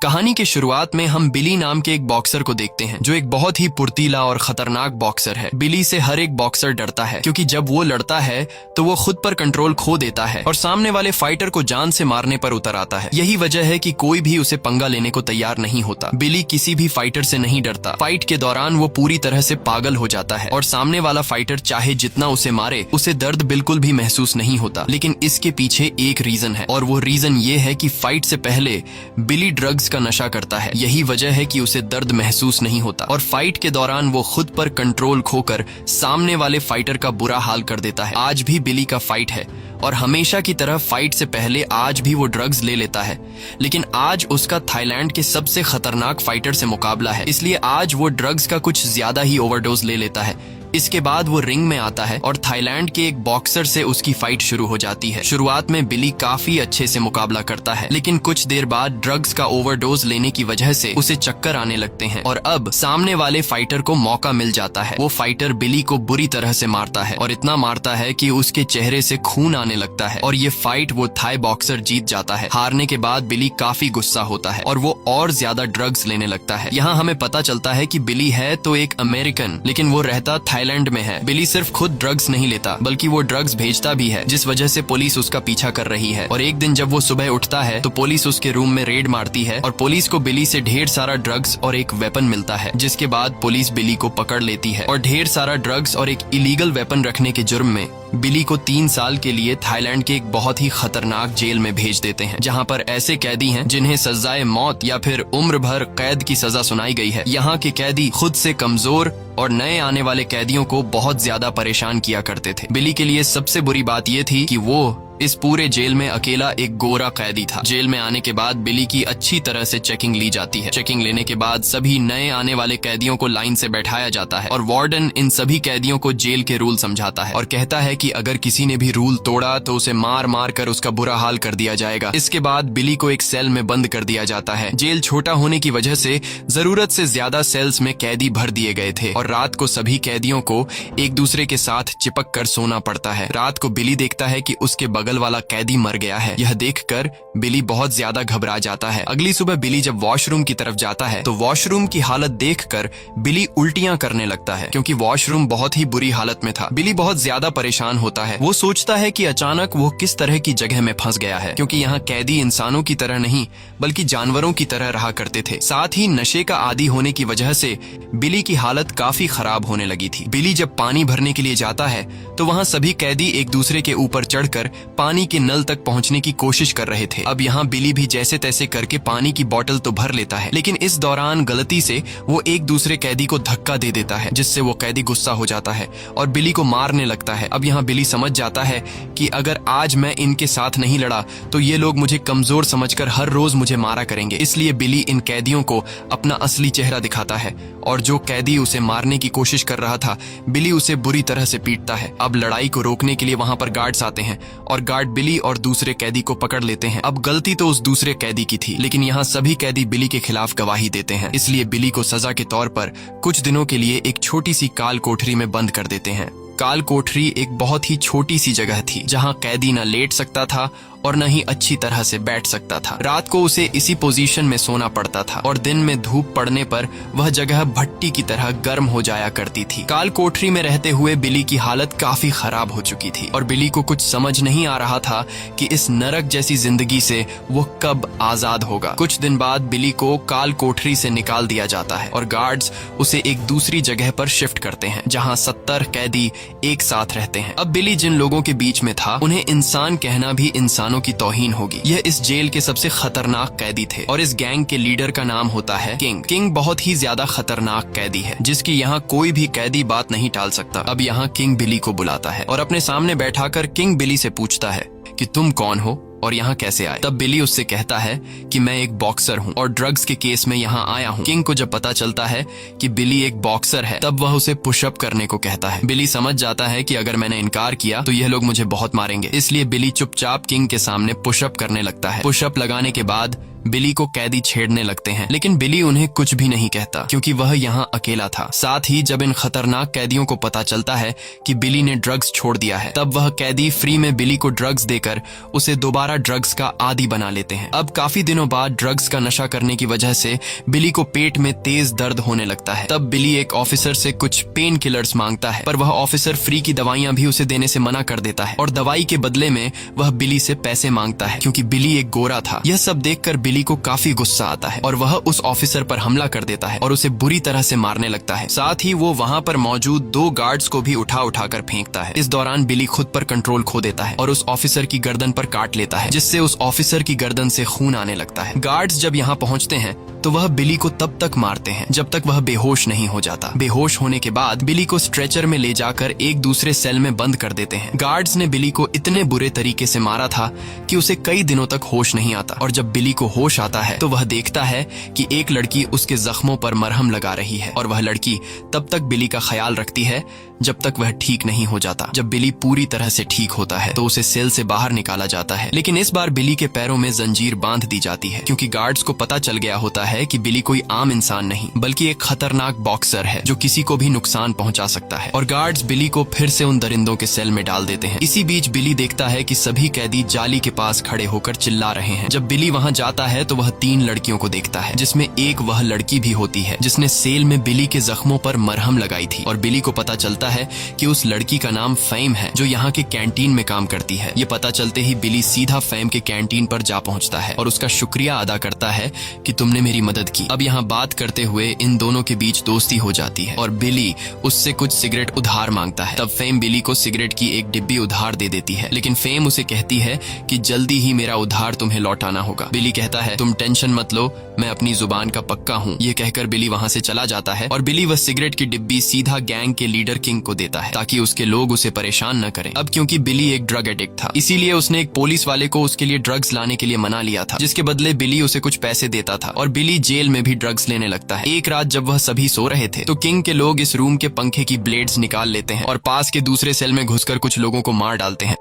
कहानी की शुरुआत में हम बिली नाम के एक बॉक्सर को देखते हैं जो एक बहुत ही फुर्तीला और खतरनाक बॉक्सर है। बिली से हर एक बॉक्सर डरता है क्योंकि जब वो लड़ता है तो वो खुद पर कंट्रोल खो देता है और सामने वाले फाइटर को जान से मारने पर उतर आता है। यही वजह है कि कोई भी उसे पंगा लेने को तैयार नहीं होता। बिली किसी भी फाइटर से नहीं डरता। फाइट के दौरान वो पूरी तरह से पागल हो जाता है और सामने वाला फाइटर चाहे जितना उसे मारे उसे दर्द बिल्कुल भी महसूस नहीं होता। लेकिन इसके पीछे एक रीजन है और वो रीजन ये है कि फाइट से पहले बिली ड्रग्स का नशा करता है। यही वजह है कि उसे दर्द महसूस नहीं होता और फाइट के दौरान वो खुद पर कंट्रोल खोकर सामने वाले फाइटर का बुरा हाल कर देता है। आज भी बिली का फाइट है और हमेशा की तरह फाइट से पहले आज भी वो ड्रग्स ले लेता है। लेकिन आज उसका थाईलैंड के सबसे खतरनाक फाइटर से मुकाबला है, इसलिए आज वो ड्रग्स का कुछ ज्यादा ही ओवरडोज ले लेता है। इसके बाद वो रिंग में आता है और थाईलैंड के एक बॉक्सर से उसकी फाइट शुरू हो जाती है। शुरुआत में बिली काफी अच्छे से मुकाबला करता है, लेकिन कुछ देर बाद ड्रग्स का ओवरडोज लेने की वजह से उसे चक्कर आने लगते हैं और अब सामने वाले फाइटर को मौका मिल जाता है। वो फाइटर बिली को बुरी तरह से मारता है और इतना मारता है कि उसके चेहरे से खून आने लगता है और ये फाइट वो थाई बॉक्सर जीत जाता है। हारने के बाद बिली काफी गुस्सा होता है और वो और ज्यादा ड्रग्स लेने लगता है। यहाँ हमें पता चलता है कि बिली है तो एक अमेरिकन, लेकिन वो रहता थाईलैंड में है। बिली सिर्फ खुद ड्रग्स नहीं लेता बल्कि वो ड्रग्स भेजता भी है, जिस वजह से पुलिस उसका पीछा कर रही है। और एक दिन जब वो सुबह उठता है तो पुलिस उसके रूम में रेड मारती है और पुलिस को बिली से ढेर सारा ड्रग्स और एक वेपन मिलता है, जिसके बाद पुलिस बिली को पकड़ लेती है और ढेर सारा ड्रग्स और एक इलीगल वेपन रखने के जुर्म में बिली को 3 साल के लिए थाईलैंड के एक बहुत ही खतरनाक जेल में भेज देते हैं, जहां पर ऐसे कैदी हैं जिन्हें सजाए मौत या फिर उम्र भर कैद की सजा सुनाई गई है। यहाँ के कैदी खुद से कमजोर और नए आने वाले कैदियों को बहुत ज्यादा परेशान किया करते थे। बिली के लिए सबसे बुरी बात यह थी कि वो इस पूरे जेल में अकेला एक गोरा कैदी था। जेल में आने के बाद बिली की अच्छी तरह से चेकिंग ली जाती है। चेकिंग लेने के बाद सभी नए आने वाले कैदियों को लाइन से बैठाया जाता है और वार्डन इन सभी कैदियों को जेल के रूल समझाता है और कहता है कि अगर किसी ने भी रूल तोड़ा तो उसे मार मार कर उसका बुरा हाल कर दिया जाएगा। इसके बाद बिली को एक सेल में बंद कर दिया जाता है। जेल छोटा होने की वजह से जरूरत से ज्यादा सेल्स में कैदी भर दिए गए थे और रात को सभी कैदियों को एक दूसरे के साथ चिपक कर सोना पड़ता है। रात को बिली देखता है कि उसके बगल वाला कैदी मर गया है। यह देखकर बिली बहुत ज्यादा घबरा जाता है। अगली सुबह बिली जब वॉशरूम की तरफ जाता है तो वॉशरूम की हालत देखकर बिली उल्टियां करने लगता है क्योंकि वॉशरूम बहुत ही बुरी हालत में था। बिली बहुत ज्यादा परेशान होता है। वो सोचता है कि अचानक वो किस तरह की जगह में फंस गया है, क्योंकि यहाँ कैदी इंसानों की तरह नहीं बल्कि जानवरों की तरह रहा करते थे। साथ ही नशे का आदी होने की वजह से बिली की हालत काफी खराब होने लगी थी। बिली जब पानी भरने के लिए जाता है तो वहाँ सभी कैदी एक दूसरे के ऊपर चढ़कर पानी के नल तक पहुंचने की कोशिश कर रहे थे। अब यहाँ बिली भी जैसे तैसे करके पानी की बोतल तो भर लेता है, लेकिन इस दौरान गलती से वो एक दूसरे कैदी को धक्का दे देता है, जिससे वो कैदी गुस्सा हो जाता है और बिली को मारने लगता है। अब यहाँ बिली समझ जाता है कि अगर आज मैं इनके साथ नहीं लड़ा तो ये लोग मुझे कमजोर समझकर हर रोज मुझे मारा करेंगे। इसलिए बिली इन कैदियों को अपना असली चेहरा दिखाता है और जो कैदी उसे मारने की कोशिश कर रहा था बिली उसे बुरी तरह से पीटता है। अब लड़ाई को रोकने के लिए वहां पर गार्ड्स आते हैं और गार्ड बिली और दूसरे कैदी को पकड़ लेते हैं। अब गलती तो उस दूसरे कैदी की थी, लेकिन यहाँ सभी कैदी बिली के खिलाफ गवाही देते हैं, इसलिए बिली को सजा के तौर पर कुछ दिनों के लिए एक छोटी सी काल कोठरी में बंद कर देते हैं। काल कोठरी एक बहुत ही छोटी सी जगह थी जहाँ कैदी न लेट सकता था और न ही अच्छी तरह से बैठ सकता था। रात को उसे इसी पोजीशन में सोना पड़ता था और दिन में धूप पड़ने पर वह जगह भट्टी की तरह गर्म हो जाया करती थी। काल कोठरी में रहते हुए बिली की हालत काफी खराब हो चुकी थी और बिली को कुछ समझ नहीं आ रहा था कि इस नरक जैसी जिंदगी से वो कब आजाद होगा। कुछ दिन बाद बिली को काल कोठरी से निकाल दिया जाता है और गार्ड्स उसे एक दूसरी जगह पर शिफ्ट करते हैं जहाँ 70 कैदी एक साथ रहते हैं। अब बिली जिन लोगों के बीच में था उन्हें इंसान कहना भी इंसान की तौहीन होगी। यह इस जेल के सबसे खतरनाक कैदी थे और इस गैंग के लीडर का नाम होता है किंग। किंग बहुत ही ज्यादा खतरनाक कैदी है जिसकी यहाँ कोई भी कैदी बात नहीं टाल सकता। अब यहाँ किंग बिली को बुलाता है और अपने सामने बैठाकर किंग बिली से पूछता है कि तुम कौन हो और यहाँ कैसे आए। तब बिली उससे कहता है कि मैं एक बॉक्सर हूँ और ड्रग्स के केस में यहाँ आया हूँ। किंग को जब पता चलता है कि बिली एक बॉक्सर है तब वह उसे पुशअप करने को कहता है। बिली समझ जाता है कि अगर मैंने इनकार किया तो यह लोग मुझे बहुत मारेंगे, इसलिए बिली चुपचाप किंग के सामने पुशअप करने लगता है। पुशअप लगाने के बाद बिली को कैदी छेड़ने लगते हैं, लेकिन बिली उन्हें कुछ भी नहीं कहता क्योंकि वह यहाँ अकेला था। साथ ही जब इन खतरनाक कैदियों को पता चलता है कि बिली ने ड्रग्स छोड़ दिया है, तब वह कैदी फ्री में बिली को ड्रग्स देकर उसे दोबारा ड्रग्स का आदी बना लेते हैं। अब काफी दिनों बाद ड्रग्स का नशा करने की वजह से बिली को पेट में तेज दर्द होने लगता है। तब बिली एक ऑफिसर से कुछ पेन किलर्स मांगता है, पर वह ऑफिसर फ्री की दवाइयां भी उसे देने से मना कर देता है और दवाई के बदले में वह बिली से पैसे मांगता है क्योंकि बिली एक गोरा था। यह सब देखकर बिली को काफी गुस्सा आता है और वह उस ऑफिसर पर हमला कर देता है और उसे बुरी तरह से मारने लगता है। साथ ही वो वहाँ पर मौजूद 2 गार्ड्स को भी उठा कर फेंकता है। इस दौरान बिली खुद पर कंट्रोल खो देता है और उस ऑफिसर की गर्दन पर काट लेता है, जिससे उस ऑफिसर की गर्दन से खून आने लगता है। गार्ड्स जब यहाँ पहुँचते हैं तो वह बिली को तब तक मारते हैं जब तक वह बेहोश नहीं हो जाता। बेहोश होने के बाद बिली को स्ट्रेचर में ले जाकर एक दूसरे सेल में बंद कर देते हैं। गार्ड्स ने बिली को इतने बुरे तरीके से मारा था कि उसे कई दिनों तक होश नहीं आता और जब बिली को होश आता है तो वह देखता है कि एक लड़की उसके जख्मों पर मरहम लगा रही है और वह लड़की तब तक बिली का ख्याल रखती है जब तक वह ठीक नहीं हो जाता। जब बिली पूरी तरह से ठीक होता है तो उसे सेल से बाहर निकाला जाता है, लेकिन इस बार बिली के पैरों में जंजीर बांध दी जाती है क्योंकि गार्ड्स को पता चल गया होता है कि बिली कोई आम इंसान नहीं बल्कि एक खतरनाक बॉक्सर है जो किसी को भी नुकसान पहुंचा सकता है। और गार्ड्स बिली को फिर से उन दरिंदों के सेल में डाल देते हैं। इसी बीच बिली देखता है कि सभी कैदी जाली के पास खड़े होकर चिल्ला रहे हैं। जब बिली वहां जाता है तो वह 3 लड़कियों को देखता है, जिसमें एक वह लड़की भी होती है जिसने सेल में बिली के जख्मों पर मरहम लगाई थी। और बिली को पता चलता है कि उस लड़की का नाम फेम है जो यहाँ के कैंटीन में काम करती है। ये पता चलते ही बिली सीधा फेम के कैंटीन पर जा पहुँचता है और उसका शुक्रिया अदा करता है कि तुमने मेरी मदद की। अब यहाँ बात करते हुए इन दोनों के बीच दोस्ती हो जाती है और बिली उससे कुछ सिगरेट उधार मांगता है। तब फेम बिली को सिगरेट की एक डिब्बी उधार दे देती है, लेकिन फेम उसे कहती है कि जल्दी ही मेरा उधार तुम्हें लौटाना होगा। बिली कहता है तुम टेंशन मत लो, मैं अपनी जुबान का पक्का हूँ। ये कहकर बिली वहाँ से चला जाता है और बिली वह सिगरेट की डिब्बी सीधा गैंग के लीडर किंग को देता है ताकि उसके लोग उसे परेशान न करें। अब क्योंकि बिली एक ड्रग एडिक्ट था, इसीलिए उसने एक पुलिस वाले को उसके लिए ड्रग्स लाने के लिए मना लिया था, जिसके बदले बिली उसे कुछ पैसे देता था और बिली जेल में भी ड्रग्स लेने लगता है। एक रात जब वह सभी सो रहे थे तो किंग के लोग इस रूम के पंखे की ब्लेड्स निकाल लेते हैं और पास के दूसरे सेल में घुसकर कुछ लोगों को मार डालते हैं।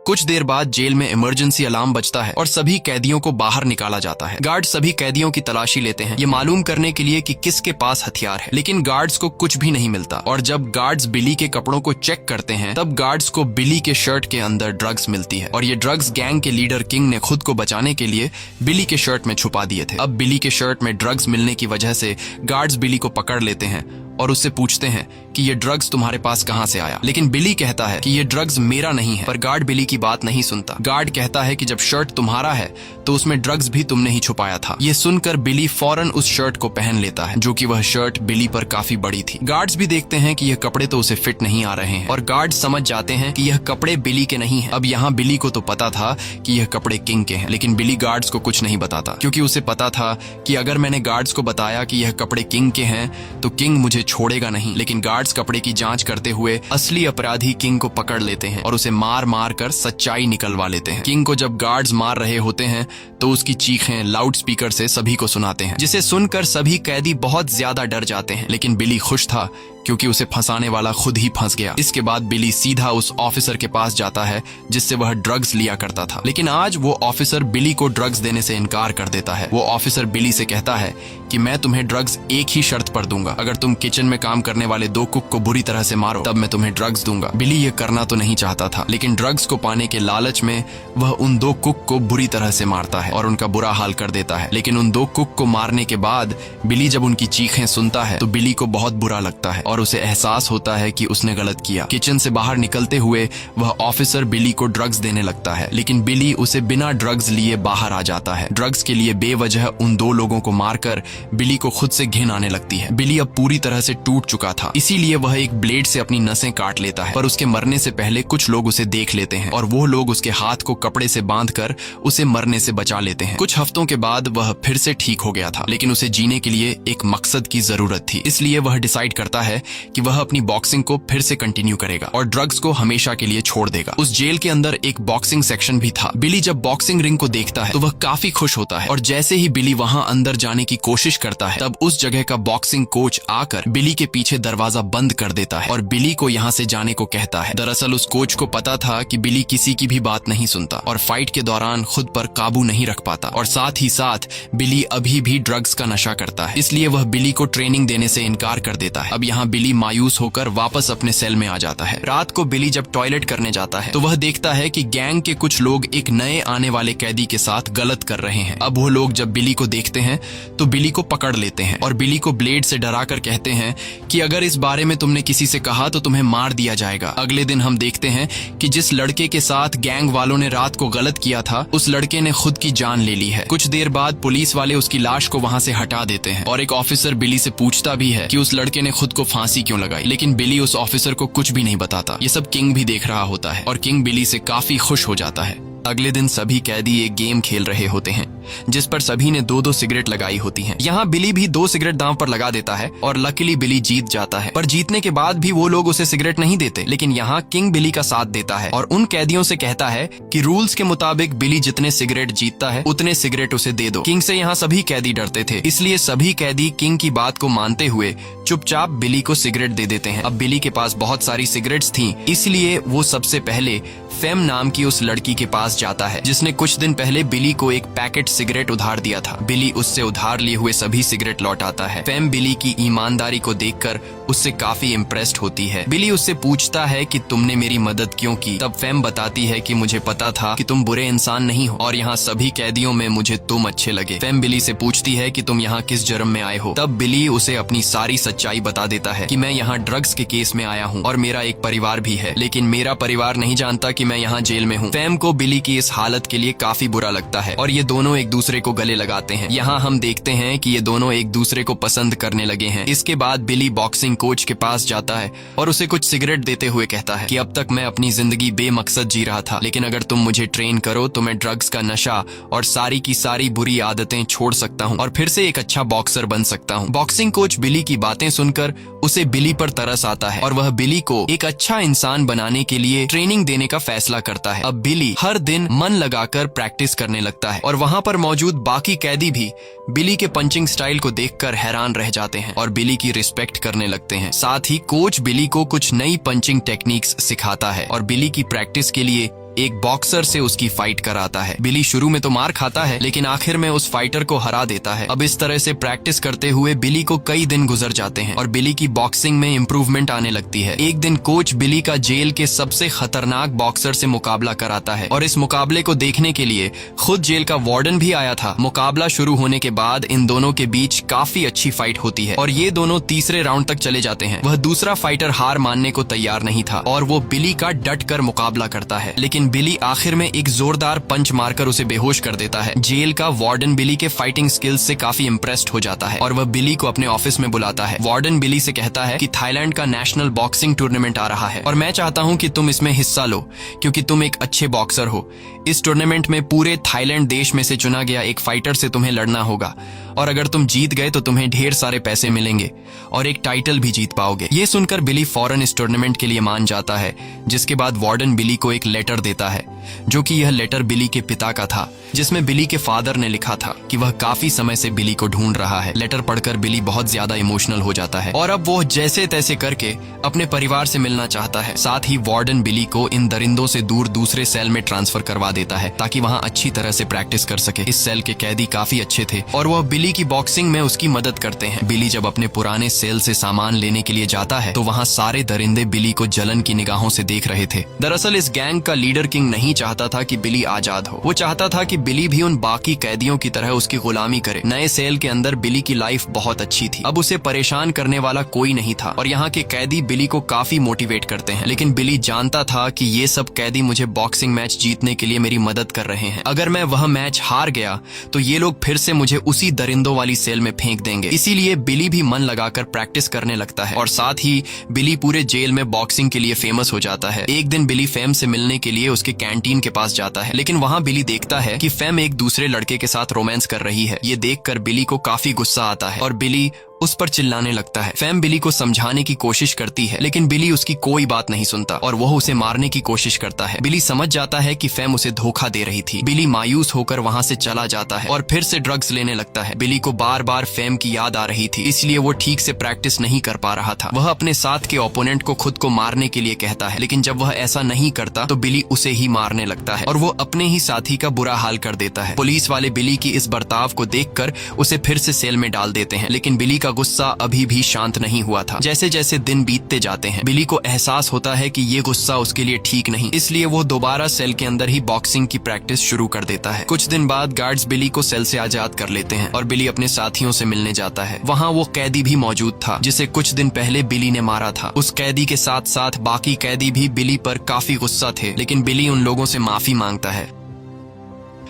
कुछ देर बाद जेल में इमरजेंसी अलार्म बजता है और सभी कैदियों को बाहर निकाला जाता है। गार्ड सभी कैदियों की तलाशी लेते हैं, ये मालूम करने के लिए कि किसके पास हथियार है, लेकिन गार्ड्स को कुछ भी नहीं मिलता। और जब गार्ड्स बिली के कपड़ों को चेक करते हैं तब गार्ड्स को बिली के शर्ट के अंदर ड्रग्स मिलती है और ये ड्रग्स गैंग के लीडर किंग ने खुद को बचाने के लिए बिली के शर्ट में छुपा दिए थे। अब बिली के शर्ट में ड्रग्स मिलने की वजह से गार्ड्स बिली को पकड़ लेते हैं और उससे पूछते हैं कि ये ड्रग्स तुम्हारे पास कहां से आया, लेकिन बिली कहता है कि ये ड्रग्स मेरा नहीं है। पर गार्ड बिली की बात नहीं सुनता। गार्ड कहता है कि जब शर्ट तुम्हारा है तो उसमें ड्रग्स भी तुमने ही छुपाया था। ये सुनकर बिली फौरन उस शर्ट को पहन लेता है, जो कि वह शर्ट बिली पर काफी बड़ी थी। गार्ड्स भी देखते हैं कि यह कपड़े तो उसे फिट नहीं आ रहे हैं और गार्ड समझ जाते हैं कि यह कपड़े बिली के नहीं है। अब यहाँ बिली को तो पता था कि यह कपड़े किंग के हैं, लेकिन बिली गार्ड्स को कुछ नहीं बताता क्योंकि उसे पता था कि अगर मैंने गार्ड्स को बताया कि यह कपड़े किंग के हैं तो किंग मुझे छोड़ेगा नहीं। लेकिन गार्ड्स कपड़े की जांच करते हुए असली अपराधी किंग को पकड़ लेते हैं और उसे मार मार कर सच्चाई निकलवा लेते हैं। किंग को जब गार्ड्स मार रहे होते हैं तो उसकी चीखें लाउड स्पीकर से सभी को सुनाते हैं, जिसे सुनकर सभी कैदी बहुत ज्यादा डर जाते हैं। लेकिन बिली खुश था क्योंकि उसे फंसाने वाला खुद ही फंस गया। इसके बाद बिली सीधा उस ऑफिसर के पास जाता है जिससे वह ड्रग्स लिया करता था, लेकिन आज वो ऑफिसर बिली को ड्रग्स देने से इनकार कर देता है। वो ऑफिसर बिली से कहता है कि मैं तुम्हें ड्रग्स एक ही शर्त पर दूंगा, अगर तुम किचन में काम करने वाले 2 कुक को बुरी तरह से मारो तब मैं तुम्हें ड्रग्स दूंगा। बिली ये करना तो नहीं चाहता था, लेकिन ड्रग्स को पाने के लालच में वह उन 2 कुक को बुरी तरह से मारता है और उनका बुरा हाल कर देता है। लेकिन उन 2 कुक को मारने के बाद बिली जब उनकी चीखें सुनता है तो बिली को बहुत बुरा लगता है और उसे एहसास होता है कि उसने गलत किया। किचन से बाहर निकलते हुए वह ऑफिसर बिली को ड्रग्स देने लगता है, लेकिन बिली उसे बिना ड्रग्स लिए बाहर आ जाता है। ड्रग्स के लिए बेवजह उन 2 लोगों को मारकर बिली को खुद से घिन आने लगती है। बिली अब पूरी तरह से टूट चुका था, इसीलिए वह एक ब्लेड से अपनी नसें काट लेता है, पर उसके मरने से पहले कुछ लोग उसे देख लेते हैं और वो लोग उसके हाथ को कपड़े से बांधकर उसे मरने से बचा लेते हैं। कुछ हफ्तों के बाद वह फिर से ठीक हो गया था, लेकिन उसे जीने के लिए एक मकसद की जरूरत थी, इसलिए वह डिसाइड करता है कि वह अपनी बॉक्सिंग को फिर से कंटिन्यू करेगा और ड्रग्स को हमेशा के लिए छोड़ देगा। उस जेल के अंदर एक बॉक्सिंग सेक्शन भी था। बिली जब बॉक्सिंग रिंग को देखता है तो वह काफी खुश होता है और जैसे ही बिली वहां अंदर जाने की कोशिश करता है तब उस जगह का बॉक्सिंग कोच आकर बिली के पीछे दरवाजा बंद कर देता है और बिली को यहाँ से जाने को कहता है। दरअसल उस कोच को पता था कि बिली किसी की भी बात नहीं सुनता और फाइट के दौरान खुद पर काबू नहीं रख पाता और साथ ही साथ बिली अभी भी ड्रग्स का नशा करता है, इसलिए वह बिली को ट्रेनिंग देने से इनकार कर देता है। अब यहाँ बिली मायूस होकर वापस अपने सेल में आ जाता है। रात को बिली जब टॉयलेट करने जाता है तो वह देखता है कि गैंग के कुछ लोग एक नए आने वाले कैदी के साथ गलत कर रहे हैं। अब वो लोग जब बिली को देखते हैं तो बिली को पकड़ लेते हैं और बिली को ब्लेड से डराकर कहते हैं कि अगर इस बारे में तुमने किसी से कहा तो तुम्हें मार दिया जाएगा। अगले दिन हम देखते हैं कि जिस लड़के के साथ गैंग वालों ने रात को गलत किया था उस लड़के ने खुद की जान ले ली है। कुछ देर बाद पुलिस वाले उसकी लाश को वहां से हटा देते हैं और एक ऑफिसर बिली से पूछता भी है कि उस लड़के ने खुद को फांसी क्यों लगाई, लेकिन बिली उस ऑफिसर को कुछ भी नहीं बताता। ये सब किंग भी देख रहा होता है और किंग बिली से काफी खुश हो जाता है। अगले दिन सभी कैदी एक गेम खेल रहे होते हैं जिस पर सभी ने 2-2 सिगरेट लगाई होती हैं। यहाँ बिली भी 2 सिगरेट दांव पर लगा देता है और लकीली बिली जीत जाता है, पर जीतने के बाद भी वो लोग उसे सिगरेट नहीं देते। लेकिन यहाँ किंग बिली का साथ देता है और उन कैदियों से कहता है कि रूल्स के मुताबिक बिली जितने सिगरेट जीतता है उतने सिगरेट उसे दे दो। किंग से यहाँ सभी कैदी डरते थे, इसलिए सभी कैदी किंग की बात को मानते हुए चुपचाप बिली को सिगरेट दे देते हैं। अब बिली के पास बहुत सारी सिगरेट्स थी, इसलिए वो सबसे पहले फेम नाम की उस लड़की के पास जाता है जिसने कुछ दिन पहले बिली को एक पैकेट सिगरेट उधार दिया था। बिली उससे उधार लिए हुए सभी सिगरेट लौटाता है। फेम बिली की ईमानदारी को देखकर उससे काफी इम्प्रेस्ड होती है। बिली उससे पूछता है कि तुमने मेरी मदद क्यों की। तब फेम बताती है कि मुझे पता था कि तुम बुरे इंसान नहीं हो और यहाँ सभी कैदियों में मुझे तुम अच्छे लगे। फेम बिली से पूछती है कि तुम यहाँ किस जुर्म में आए हो। तब बिली उसे अपनी सारी सच्चाई बता देता है कि मैं यहाँ ड्रग्स के केस में आया हूँ और मेरा एक परिवार भी है, लेकिन मेरा परिवार नहीं जानता कि मैं यहाँ जेल में हूँ। फेम को बिली की इस हालत के लिए काफी बुरा लगता है और ये दोनों एक दूसरे को गले लगाते हैं। यहाँ हम देखते हैं कि ये दोनों एक दूसरे को पसंद करने लगे हैं। इसके बाद बिली बॉक्सिंग कोच के पास जाता है और उसे कुछ सिगरेट देते हुए कहता है कि अब तक मैं अपनी जिंदगी बेमकसद जी रहा था, लेकिन अगर तुम मुझे ट्रेन करो तो मैं ड्रग्स का नशा और सारी की सारी बुरी आदतें छोड़ सकता हूँ और फिर से एक अच्छा बॉक्सर बन सकता हूँ। बॉक्सिंग कोच बिली की बातें सुनकर उसे बिली पर तरस आता है और वह बिली को एक अच्छा इंसान बनाने के लिए ट्रेनिंग देने का फैसला करता है। अब बिली हर दिन मन लगाकर प्रैक्टिस करने लगता है और वहाँ पर मौजूद बाकी कैदी भी बिली के पंचिंग स्टाइल को देखकर हैरान रह जाते हैं और बिली की रिस्पेक्ट करने लगते हैं। साथ ही कोच बिली को कुछ नई पंचिंग टेक्निक्स सिखाता है और बिली की प्रैक्टिस के लिए एक बॉक्सर से उसकी फाइट कराता है। बिली शुरू में तो मार खाता है, लेकिन आखिर में उस फाइटर को हरा देता है। अब इस तरह से प्रैक्टिस करते हुए बिली को कई दिन गुजर जाते हैं और बिली की बॉक्सिंग में इम्प्रूवमेंट आने लगती है। एक दिन कोच बिली का जेल के सबसे खतरनाक बॉक्सर से मुकाबला कराता है और इस मुकाबले को देखने के लिए खुद जेल का वार्डन भी आया था। मुकाबला शुरू होने के बाद इन दोनों के बीच काफी अच्छी फाइट होती है और ये दोनों तीसरे राउंड तक चले जाते हैं। वह दूसरा फाइटर हार मानने को तैयार नहीं था और वो बिली का डट कर मुकाबला करता है, लेकिन बिली आखिर में एक जोरदार पंच मारकर उसे बेहोश कर देता है। जेल का वार्डन बिली के फाइटिंग स्किल्स से काफी इम्प्रेस्ड हो जाता है और वह बिली को अपने ऑफिस में बुलाता है। वार्डन बिली से कहता है कि थाईलैंड का नेशनल बॉक्सिंग टूर्नामेंट आ रहा है और मैं चाहता हूं कि तुम इसमें हिस्सा लो क्योंकि तुम एक अच्छे बॉक्सर हो। इस टूर्नामेंट में पूरे थाईलैंड देश में से चुना गया एक फाइटर से तुम्हें लड़ना होगा और अगर तुम जीत गए तो तुम्हें ढेर सारे पैसे मिलेंगे और एक टाइटल भी जीत पाओगे। ये सुनकर बिली फौरन इस टूर्नामेंट के लिए मान जाता है, जिसके बाद वार्डन बिली को एक लेटर देता है जो कि यह लेटर बिली के पिता का था, जिसमें बिली के फादर ने लिखा था कि वह काफी समय से बिली को ढूंढ रहा है। लेटर पढ़कर बिली बहुत ज्यादा इमोशनल हो जाता है और अब वो जैसे तैसे करके अपने परिवार से मिलना चाहता है। साथ ही वार्डन बिली को इन दरिंदों से दूर दूसरे सेल में ट्रांसफर करवा देता है ताकि वहाँ अच्छी तरह से प्रैक्टिस कर सके। इस सेल के कैदी काफी अच्छे थे और वह बिली की बॉक्सिंग में उसकी मदद करते हैं। बिली जब अपने पुराने सेल से सामान लेने के लिए जाता है तो वहाँ सारे दरिंदे बिली को जलन की निगाहों से देख रहे थे। दरअसल इस गैंग का लीडर किंग नहीं चाहता था कि बिली आजाद हो। वो चाहता था कि बिली भी उन बाकी कैदियों की तरह उसकी गुलामी करे। नए सेल के अंदर बिली की लाइफ बहुत अच्छी थी, अब उसे परेशान करने वाला कोई नहीं था और यहाँ के कैदी बिली को काफी मोटिवेट करते हैं। लेकिन बिली जानता था कि ये सब कैदी मुझे बॉक्सिंग मैच जीतने के लिए मेरी मदद कर रहे हैं। अगर मैं वह मैच हार गया तो ये लोग फिर से मुझे उसी दरिंदों वाली सेल में फेंक देंगे। इसीलिए बिली भी मन लगाकर प्रैक्टिस करने लगता है और साथ ही बिली पूरे जेल में बॉक्सिंग के लिए फेमस हो जाता है। एक दिन बिली फेम से मिलने के लिए उसके कैंटीन के पास जाता है, लेकिन वहाँ बिली देखता है कि फेम एक दूसरे लड़के के साथ रोमांस कर रही है। ये देखकर बिली को काफी गुस्सा आता है और बिली उस पर चिल्लाने लगता है। फैम बिली को समझाने की कोशिश करती है, लेकिन बिली उसकी कोई बात नहीं सुनता और वह उसे मारने की कोशिश करता है। बिली समझ जाता है कि फैम उसे धोखा दे रही थी। बिली मायूस होकर वहाँ से चला जाता है और फिर से ड्रग्स लेने लगता है। बिली को बार बार फैम की याद आ रही थी, इसलिए वो ठीक से प्रैक्टिस नहीं कर पा रहा था। वह अपने साथ के ओपोनेंट को खुद को मारने के लिए कहता है, लेकिन जब वह ऐसा नहीं करता तो बिली उसे ही मारने लगता है और वो अपने ही साथी का बुरा हाल कर देता है। पुलिस वाले बिली की इस बर्ताव को देखकर उसे फिर से सेल में डाल देते हैं, लेकिन बिली का गुस्सा अभी भी शांत नहीं हुआ था। जैसे जैसे दिन बीतते जाते हैं, बिली को एहसास होता है कि ये गुस्सा उसके लिए ठीक नहीं, इसलिए वो दोबारा सेल के अंदर ही बॉक्सिंग की प्रैक्टिस शुरू कर देता है। कुछ दिन बाद गार्ड्स बिली को सेल से आजाद कर लेते हैं और बिली अपने साथियों से मिलने जाता है। वहाँ वो कैदी भी मौजूद था जिसे कुछ दिन पहले बिली ने मारा था। उस कैदी के साथ साथ बाकी कैदी भी बिली पर काफी गुस्सा थे, लेकिन बिली उन लोगों से माफी मांगता है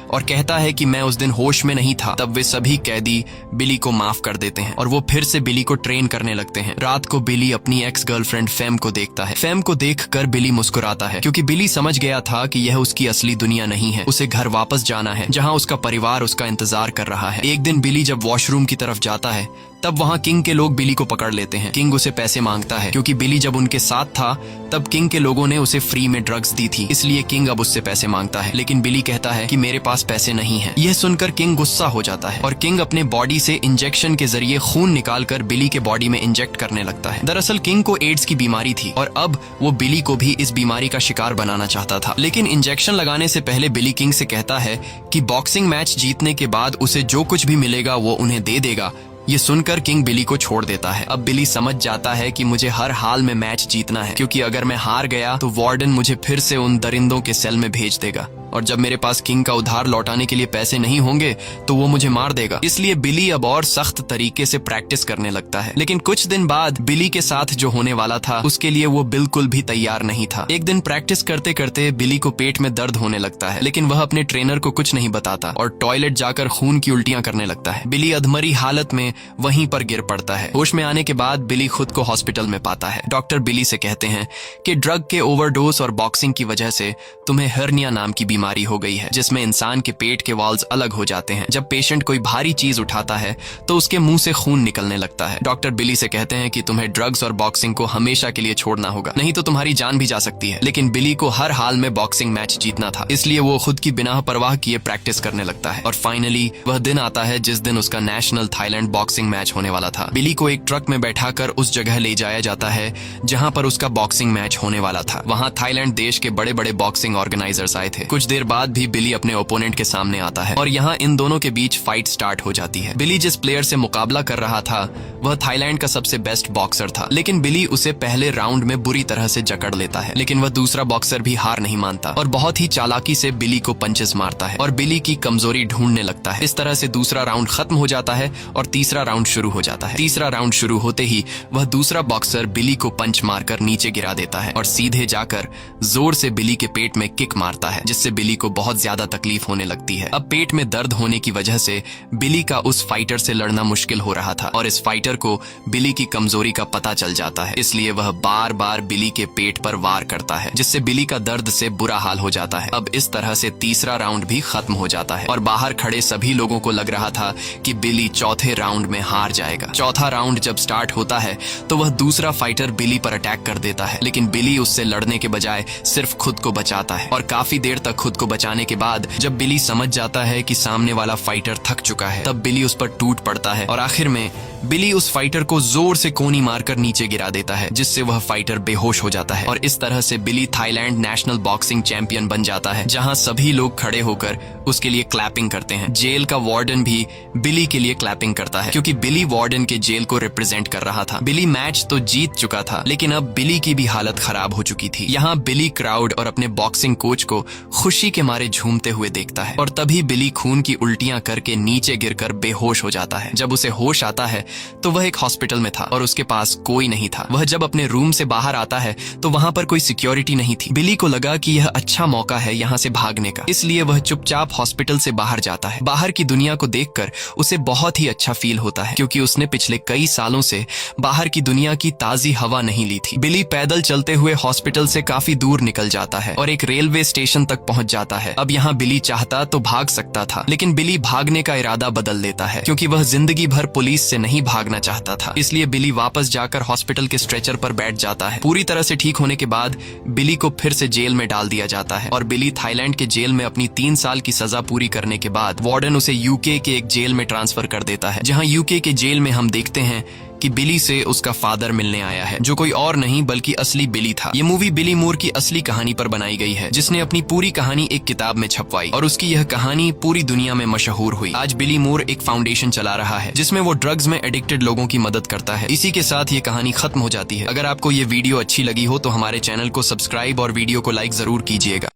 और कहता है कि मैं उस दिन होश में नहीं था। तब वे सभी कैदी बिली को माफ कर देते हैं और वो फिर से बिली को ट्रेन करने लगते हैं। रात को बिली अपनी एक्स गर्लफ्रेंड फैम को देखता है। फैम को देखकर बिली मुस्कुराता है, क्योंकि बिली समझ गया था कि यह उसकी असली दुनिया नहीं है। उसे घर वापस जाना है, जहाँ उसका परिवार उसका इंतजार कर रहा है। एक दिन बिली जब वॉशरूम की तरफ जाता है, तब वहाँ किंग के लोग बिली को पकड़ लेते हैं। किंग उसे पैसे मांगता है, क्योंकि बिली जब उनके साथ था तब किंग के लोगों ने उसे फ्री में ड्रग्स दी थी, इसलिए किंग अब उससे पैसे मांगता है। लेकिन बिली कहता है कि मेरे पास पैसे नहीं हैं। यह सुनकर किंग गुस्सा हो जाता है और किंग अपने बॉडी से इंजेक्शन के जरिए खून निकालकर बिली के बॉडी में इंजेक्ट करने लगता है। दरअसल किंग को एड्स की बीमारी थी और अब वो बिली को भी इस बीमारी का शिकार बनाना चाहता था। लेकिन इंजेक्शन लगाने से पहले बिली किंग से कहता है कि बॉक्सिंग मैच जीतने के बाद उसे जो कुछ भी मिलेगा वो उन्हें दे देगा। ये सुनकर किंग बिली को छोड़ देता है। अब बिली समझ जाता है कि मुझे हर हाल में मैच जीतना है, क्योंकि अगर मैं हार गया तो वार्डन मुझे फिर से उन दरिंदों के सेल में भेज देगा और जब मेरे पास किंग का उधार लौटाने के लिए पैसे नहीं होंगे तो वो मुझे मार देगा। इसलिए बिली अब और सख्त तरीके से प्रैक्टिस करने लगता है। लेकिन कुछ दिन बाद बिली के साथ जो होने वाला था उसके लिए वो बिल्कुल भी तैयार नहीं था। एक दिन प्रैक्टिस करते करते बिली को पेट में दर्द होने लगता है, लेकिन वह अपने ट्रेनर को कुछ नहीं बताता और टॉयलेट जाकर खून की उल्टियां करने लगता है। बिली अधमरी हालत में वहीं पर गिर पड़ता है। होश में आने के बाद बिली खुद को हॉस्पिटल में पाता है। डॉक्टर बिली से कहते हैं कि ड्रग के ओवरडोज और बॉक्सिंग की वजह से तुम्हें हर्निया नाम की बीमारी हो गई है, जिसमें इंसान के पेट के वाल्व्स अलग हो जाते हैं। जब पेशेंट कोई भारी चीज उठाता है तो उसके मुंह से खून निकलने लगता है। डॉक्टर बिली से कहते हैं कि तुम्हें ड्रग्स और बॉक्सिंग को हमेशा के लिए छोड़ना होगा, नहीं तो तुम्हारी जान भी जा सकती है। लेकिन बिली को हर हाल में बॉक्सिंग मैच जीतना था, इसलिए वो खुद की बिना परवाह किए प्रैक्टिस करने लगता है। और फाइनली वह दिन आता है जिस दिन उसका नेशनल थाईलैंड बॉक्सिंग मैच होने वाला था। बिली को एक ट्रक में बैठाकर उस जगह ले जाया जाता है जहां पर उसका बॉक्सिंग मैच होने वाला था। वहां थाईलैंड देश के बड़े बड़े बॉक्सिंग ऑर्गेनाइजर्स आए थे। कुछ देर बाद भी बिली अपने ओपोनेंट के सामने आता है और यहाँ इन दोनों के बीच फाइट स्टार्ट हो जाती है। बिली जिस प्लेयर से मुकाबला कर रहा था वह थाईलैंड का सबसे बेस्ट बॉक्सर था, लेकिन बिली उसे पहले राउंड में बुरी तरह से जकड़ लेता है। लेकिन वह दूसरा बॉक्सर भी हार नहीं मानता और बहुत ही चालाकी से बिली को पंचेस मारता है और बिली की कमजोरी ढूंढने लगता है। इस तरह से दूसरा राउंड खत्म हो जाता है और तीसरा राउंड शुरू हो जाता है। तीसरा राउंड शुरू होते ही वह दूसरा बॉक्सर बिली को पंच मारकर नीचे गिरा देता है और सीधे जाकर जोर से बिली के पेट में किक मारता है, जिससे बिली को बहुत ज्यादा तकलीफ होने लगती है। अब पेट में दर्द होने की वजह से बिली का उस फाइटर से लड़ना मुश्किल हो रहा था और इस फाइटर को बिली की कमजोरी का पता चल जाता है, इसलिए वह बार बार बिली के पेट पर वार करता है, जिससे बिली का दर्द से बुरा हाल हो जाता है। अब इस तरह से तीसरा राउंड भी खत्म हो जाता है और बाहर खड़े सभी लोगों को लग रहा था कि बिली चौथे राउंड में हार जाएगा। चौथा राउंड जब स्टार्ट होता है तो वह दूसरा फाइटर बिली पर अटैक कर देता है, लेकिन बिली उससे लड़ने के बजाय सिर्फ खुद को बचाता है और काफी देर तक खुद को बचाने के बाद जब बिली समझ जाता है कि सामने वाला फाइटर थक चुका है, तब बिली उस पर टूट पड़ता है और आखिर में बिली उस फाइटर को जोर से कोनी मारकर नीचे गिरा देता है, जिससे वह फाइटर बेहोश हो जाता है और इस तरह से बिली थाईलैंड नेशनल बॉक्सिंग चैंपियन बन जाता है, जहां सभी लोग खड़े होकर उसके लिए क्लैपिंग करते हैं। जेल का वार्डन भी बिली के लिए क्लैपिंग करता है, क्योंकि बिली वार्डन के जेल को रिप्रेजेंट कर रहा था। बिली मैच तो जीत चुका था, लेकिन अब बिली की भी हालत खराब हो चुकी थी। यहाँ बिली क्राउड और अपने बॉक्सिंग कोच को खुशी के मारे झूमते हुए देखता है और तभी बिली खून की उल्टियां करके नीचे गिरकर बेहोश हो जाता है। जब उसे होश आता है तो वह एक हॉस्पिटल में था और उसके पास कोई नहीं था। वह जब अपने रूम से बाहर आता है तो वहां पर कोई सिक्योरिटी नहीं थी। बिली को लगा कि यह अच्छा मौका है यहाँ से भागने का, इसलिए वह चुपचाप हॉस्पिटल से बाहर जाता है। बाहर की दुनिया को देखकर उसे बहुत ही अच्छा फील होता है, क्योंकि उसने पिछले कई सालों से बाहर की दुनिया की ताजी हवा नहीं ली थी। बिली पैदल चलते हुए हॉस्पिटल से काफी दूर निकल जाता है और एक रेलवे स्टेशन तक पहुंच जाता है। अब यहाँ बिली चाहता तो भाग सकता था, लेकिन बिली भागने का इरादा बदल लेता है, क्योंकि वह जिंदगी भर पुलिस से नहीं नहीं भागना चाहता था, इसलिए बिली वापस जाकर हॉस्पिटल के स्ट्रेचर पर बैठ जाता है। पूरी तरह से ठीक होने के बाद बिली को फिर से जेल में डाल दिया जाता है और बिली थाईलैंड के जेल में अपनी 3 साल की सजा पूरी करने के बाद वार्डन उसे यूके के एक जेल में ट्रांसफर कर देता है, जहां यूके के जेल में हम देखते हैं कि बिली से उसका फादर मिलने आया है, जो कोई और नहीं बल्कि असली बिली था। ये मूवी बिली मूर की असली कहानी पर बनाई गई है, जिसने अपनी पूरी कहानी एक किताब में छपवाई और उसकी यह कहानी पूरी दुनिया में मशहूर हुई। आज बिली मूर एक फाउंडेशन चला रहा है जिसमें वो ड्रग्स में एडिक्टेड लोगों की मदद करता है। इसी के साथ ये कहानी खत्म हो जाती है। अगर आपको ये वीडियो अच्छी लगी हो तो हमारे चैनल को सब्सक्राइब और वीडियो को लाइक जरूर कीजिएगा।